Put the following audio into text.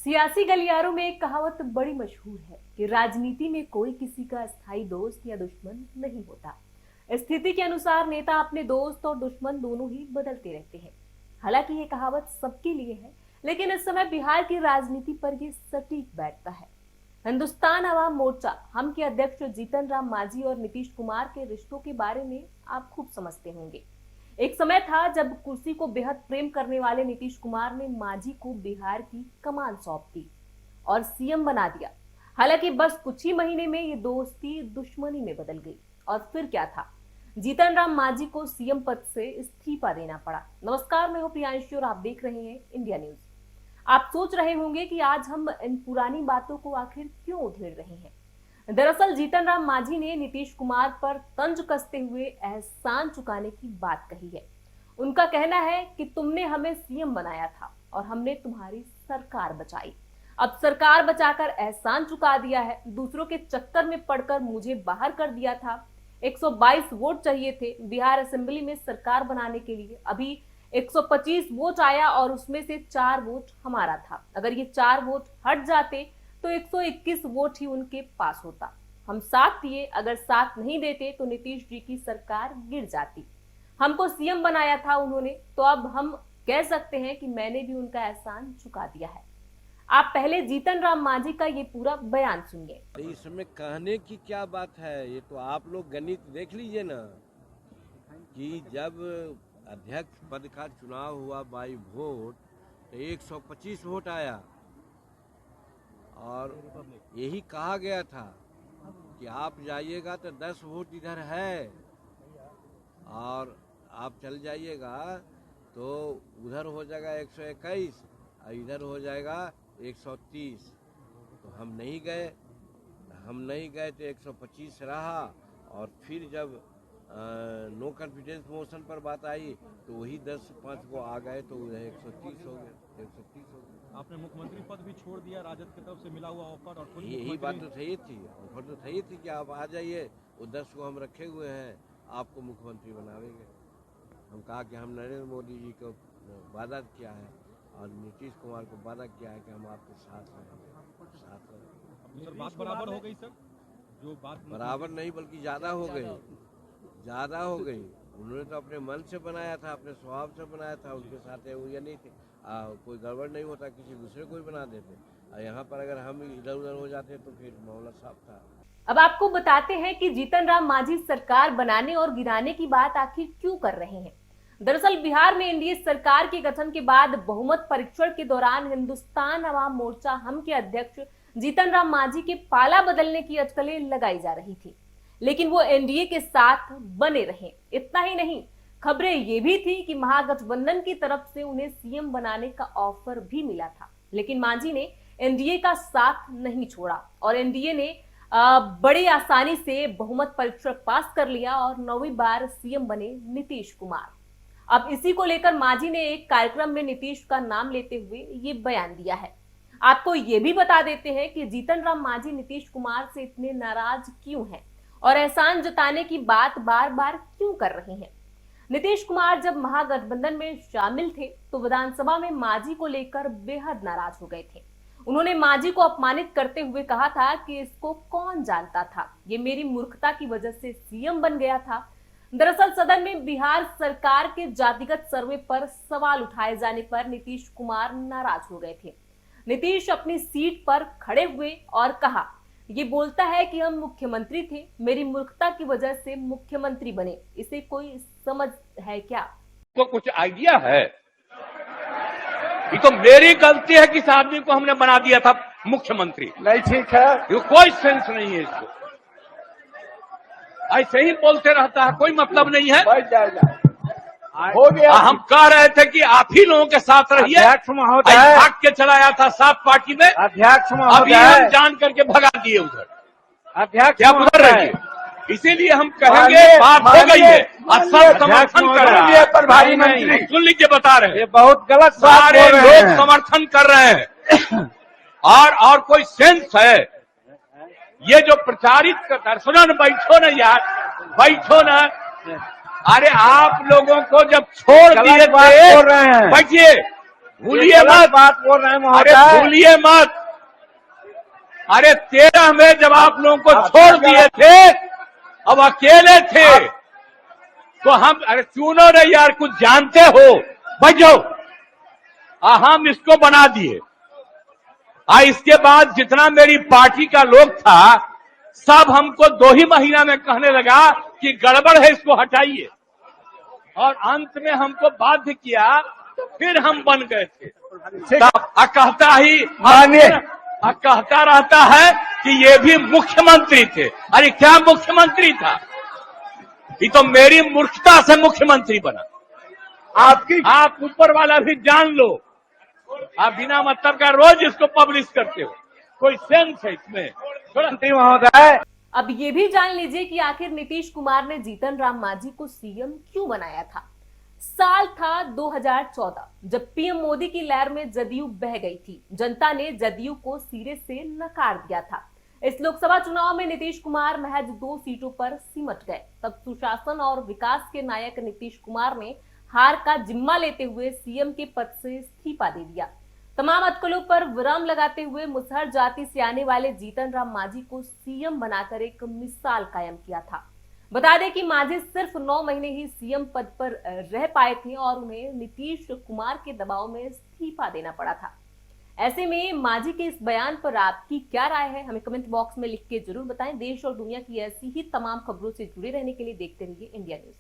सियासी गलियारों में एक कहावत बड़ी मशहूर है कि राजनीति में कोई किसी का स्थायी दोस्त या दुश्मन नहीं होता। स्थिति के अनुसार नेता अपने दोस्त और दुश्मन दोनों ही बदलते रहते हैं। हालांकि ये कहावत सबके लिए है, लेकिन इस समय बिहार की राजनीति पर ये सटीक बैठता है। हिंदुस्तान अवाम मोर्चा हम के अध्यक्ष जीतन राम मांझी और नीतीश कुमार के रिश्तों के बारे में आप खूब समझते होंगे। एक समय था जब कुर्सी को बेहद प्रेम करने वाले नीतीश कुमार ने मांझी को बिहार की कमान सौंप दी और सीएम बना दिया। हालांकि बस कुछ ही महीने में ये दोस्ती दुश्मनी में बदल गई और फिर क्या था, जीतन राम मांझी को सीएम पद से इस्तीफा देना पड़ा। नमस्कार, मैं हूं प्रियांशु और आप देख रहे हैं इंडिया न्यूज। आप सोच रहे होंगे कि आज हम इन पुरानी बातों को आखिर क्यों उधेड़ रहे हैं। दरअसल जीतन राम मांझी ने नीतीश कुमार पर तंज कसते हुए एहसान चुकाने की बात कही है। उनका कहना है कि तुमने हमें सीएम बनाया था और हमने तुम्हारी सरकार बचाई। अब सरकार बचाकर एहसान चुका दिया है। दूसरों के चक्कर में पड़कर मुझे बाहर कर दिया था। 122 वोट चाहिए थे बिहार असेंबली में सरकार बनाने के लिए। अभी 125 वोट आया और उसमें से 4 वोट हमारा था। अगर ये 4 वोट हट जाते तो 121 वोट ही उनके पास होता। हम साथ दिए, अगर साथ नहीं देते तो नीतीश जी की सरकार गिर जाती। हमको सीएम बनाया था उन्होंने, तो अब हम कह सकते हैं कि मैंने भी उनका एहसान चुका दिया है। आप पहले जीतन राम मांझी का ये पूरा बयान सुनिए। इसमें कहने की क्या बात है, ये तो आप लोग गणित देख लीजिए ना कि जब अध्यक्ष पद का चुनाव हुआ बाई वोट तो 125 वोट आया और यही कहा गया था कि आप जाइएगा तो 10 वोट इधर है और आप चल जाइएगा तो उधर हो जाएगा 121 और इधर हो जाएगा 130। तो हम नहीं गए तो 125 रहा और फिर जब नो कॉन्फिडेंस मोशन पर बात आई तो वही 10-5 को आ गए तो 130 हो गए, 130 हो गए। आपने मुख्यमंत्री पद भी छोड़ दिया, राजद की तरफ से मिला हुआ ऑफर और यही बात तो सही थी। ऑफर तो सही थी कि आप आ जाइए, वो 10 को हम रखे हुए हैं, आपको मुख्यमंत्री बनावेंगे। हम कहा कि हम नरेंद्र मोदी जी को वादा किया है और नीतीश कुमार को वादा किया है कि हम आपके साथ रहेंगे। सर बात बराबर हो गई सर, जो बात बराबर नहीं बल्कि ज्यादा हो गई। उन्होंने तो अपने मन से बनाया था, अपने स्वभाव से बनाया था, उनके साथ ये नहीं थे। कोई गड़बड़ नहीं होता, किसी दूसरे को ही बना देते। और यहाँ पर अगर हम इधर उधर हो जाते तो फिर मामला साफ था। अब आपको बताते हैं कि जीतन राम मांझी सरकार बनाने और गिराने की बात आखिर क्यों कर रहे हैं। दरअसल बिहार में एनडीए सरकार के गठन के बाद बहुमत परीक्षण के दौरान हिंदुस्तान अवाम मोर्चा हम के अध्यक्ष जीतन राम मांझी के पाला बदलने की अटकलें लगाई जा रही थी, लेकिन वो एनडीए के साथ बने रहे। इतना ही नहीं, खबरें ये भी थी कि महागठबंधन की तरफ से उन्हें सीएम बनाने का ऑफर भी मिला था, लेकिन मांझी ने एनडीए का साथ नहीं छोड़ा और एनडीए ने बड़ी आसानी से बहुमत परीक्षण पास कर लिया और 9वीं बार सीएम बने नीतीश कुमार। अब इसी को लेकर मांझी ने एक कार्यक्रम में नीतीश का नाम लेते हुए ये बयान दिया है। आपको ये भी बता देते हैं कि जीतन राम मांझी नीतीश कुमार से इतने नाराज क्यों हैं और एहसान जताने की बात बार बार क्यों कर रहे हैं। नीतीश कुमार जब महागठबंधन में शामिल थे तो विधानसभा में मांझी को लेकर बेहद नाराज हो गए थे। उन्होंने मांझी को अपमानित करते हुए कहा था कि इसको कौन जानता था, ये मेरी मूर्खता की वजह से सीएम बन गया था। दरअसल सदन में बिहार सरकार के जातिगत सर्वे पर सवाल उठाए जाने पर नीतीश कुमार नाराज हो गए थे। नीतीश अपनी सीट पर खड़े हुए और कहा, ये बोलता है कि हम मुख्यमंत्री थे, मेरी मूर्खता की वजह से मुख्यमंत्री बने, इसे कोई समझ है क्या? को कुछ आइडिया है? ये तो मेरी गलती है कि इस आदमी को हमने बना दिया था मुख्यमंत्री। नहीं, ठीक है, ये कोई सेंस नहीं है इसको। ऐसे ही बोलते रहता है, कोई मतलब नहीं है। हो गया। हम कह रहे थे कि आप ही लोगों के साथ रहिए। अध्यक्ष महोदय भाग के चलाया था सात पार्टी में। अध्यक्ष महोदय अभी हम जान करके भगा दिए उधर। अध्यक्ष क्या उधर रहिए, इसीलिए हम कहेंगे बात हो गई है। सब समर्थन कर रहे हैं, प्रभारी मंत्री सुन लीजिए, बता रहे हैं ये बहुत गलत सारे लोग समर्थन कर रहे हैं और कोई सेंस है ये जो प्रचारित करता है। सुनो न, बैठो न यार, बैठो न। अरे आप लोगों को जब छोड़ दिए थे, बैठिए, भूलिए मत, बात बोल रहे हैं महोदय, भूलिए मत। अरे 13 में जब आप लोगों को छोड़ दिए थे, अब अकेले थे, तो हम, अरे चुनो रे यार, कुछ जानते हो, बचो। हम इसको बना दिए। इसके बाद जितना मेरी पार्टी का लोग था, सब हमको 2 ही महीना में कहने लगा कि गड़बड़ है, इसको हटाइए। और अंत में हमको बाध्य किया, तो फिर हम बन गए थे। कहता रहता है कि ये भी मुख्यमंत्री थे। अरे क्या मुख्यमंत्री था? ये तो मेरी मूर्खता से मुख्यमंत्री बना। आप ऊपर वाला भी जान लो। आप बिना मतलब का रोज इसको पब्लिश करते हो, कोई सेंस है इसमें? मंत्री महोदय, अब ये भी जान लीजिए कि आखिर नीतीश कुमार ने जीतन राम मांझी को सीएम क्यों बनाया था। साल था 2014, जब पीएम मोदी की लहर में जदयू बह गई थी। जनता ने जदयू को सिरे से नकार दिया था। इस लोकसभा चुनाव में नीतीश कुमार महज 2 सीटों पर सिमट गए। तब सुशासन और विकास के नायक नीतीश कुमार ने हार का जिम्मा लेते हुए सीएम के पद से इस्तीफा दे दिया। तमाम अटकलों पर विराम लगाते हुए मुसहर जाति से आने वाले जीतन राम मांझी को सीएम बनाकर एक मिसाल कायम किया था। बता दें कि मांझी सिर्फ 9 महीने ही सीएम पद पर रह पाए थे और उन्हें नीतीश कुमार के दबाव में इस्तीफा देना पड़ा था। ऐसे में मांझी के इस बयान पर आपकी क्या राय है, हमें कमेंट बॉक्स में लिख के जरूर बताएं। देश और दुनिया की ऐसी ही तमाम खबरों से जुड़े रहने के लिए देखते रहिए इंडिया न्यूज।